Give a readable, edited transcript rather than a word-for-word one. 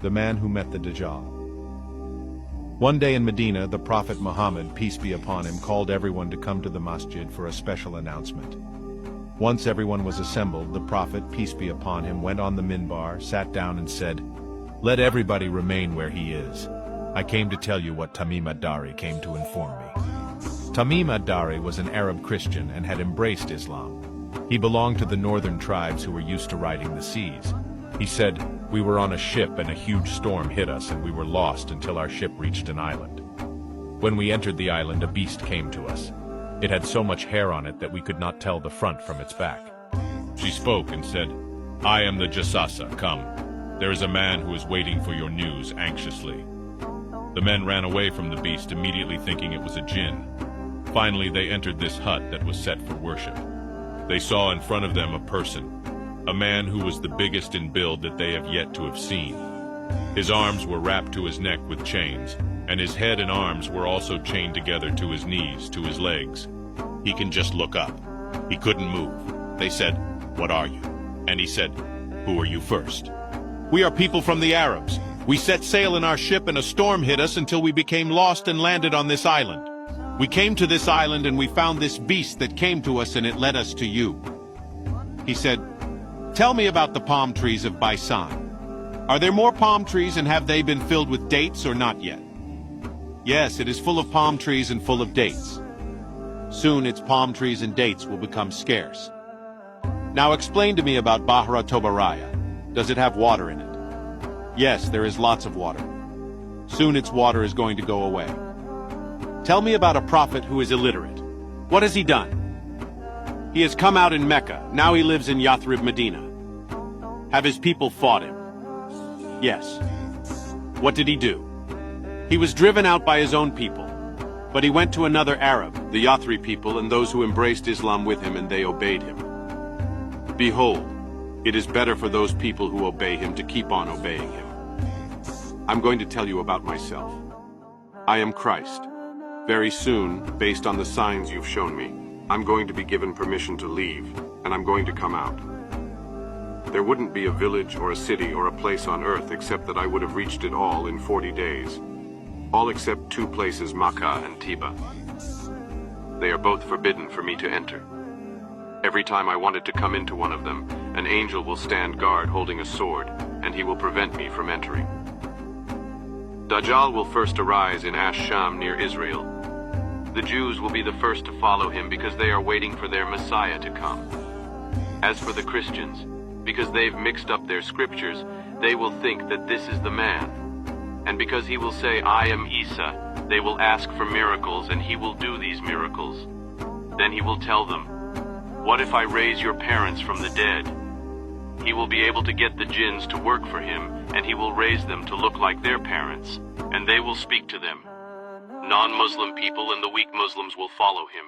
the man who met the Dajjal. One day in Medina, the Prophet Muhammad, peace be upon him, called everyone to come to the masjid for a special announcement. Once everyone was assembled, the Prophet, peace be upon him, went on the minbar, sat down and said, "Let everybody remain where he is. I came to tell you what Tamim ad-Dari came to inform me." Tamim ad-Dari was an Arab Christian and had embraced Islam. He belonged to the northern tribes who were used to riding the seas. He said, "We were on a ship and a huge storm hit us and we were lost until our ship reached an island. When we entered the island, a beast came to us. It had so much hair on it that we could not tell the front from its back. She spoke and said, 'I am the Jassasa, come. There is a man who is waiting for your news anxiously.' The men ran away from the beast, immediately thinking it was a jinn. Finally, they entered this hut that was set for worship. They saw in front of them a person, a man who was the biggest in build that they have yet to have seen. His arms were wrapped to his neck with chains, and his head and arms were also chained together to his knees, to his legs. He can just look up. He couldn't move. They said, 'What are you?' And he said, 'Who are you first?' 'We are people from the Arabs. We set sail in our ship and a storm hit us until we became lost and landed on this island. We came to this island and we found this beast that came to us and it led us to you.' He said, 'Tell me about the palm trees of Baisan. Are there more palm trees and have they been filled with dates or not yet?' 'Yes, it is full of palm trees and full of dates. Soon its palm trees and dates will become scarce. Now explain to me about Bahra Tobaraya. Does it have water in it?' 'Yes, there is lots of water. Soon its water is going to go away.' 'Tell me about a prophet who is illiterate. What has he done?' 'He has come out in Mecca. Now he lives in Yathrib, Medina.' 'Have his people fought him?' 'Yes.' 'What did he do?' 'He was driven out by his own people. But he went to another Arab, the Yathri people, and those who embraced Islam with him, and they obeyed him. Behold, it is better for those people who obey him to keep on obeying him. I'm going to tell you about myself. I am Christ. Very soon, based on the signs you've shown me, I'm going to be given permission to leave, and I'm going to come out. There wouldn't be a village or a city or a place on earth except that I would have reached it all in 40 days. All except two places, Makkah and Tiba. They are both forbidden for me to enter. Every time I wanted to come into one of them, an angel will stand guard holding a sword, and he will prevent me from entering. Dajjal will first arise in Ash-Sham near Israel. The Jews will be the first to follow him because they are waiting for their Messiah to come. As for the Christians, because they've mixed up their scriptures, they will think that this is the man. And because he will say, 'I am Isa,' they will ask for miracles and he will do these miracles. Then he will tell them, 'What if I raise your parents from the dead?' He will be able to get the jinns to work for him, and he will raise them to look like their parents, and they will speak to them. Non-Muslim people and the weak Muslims will follow him.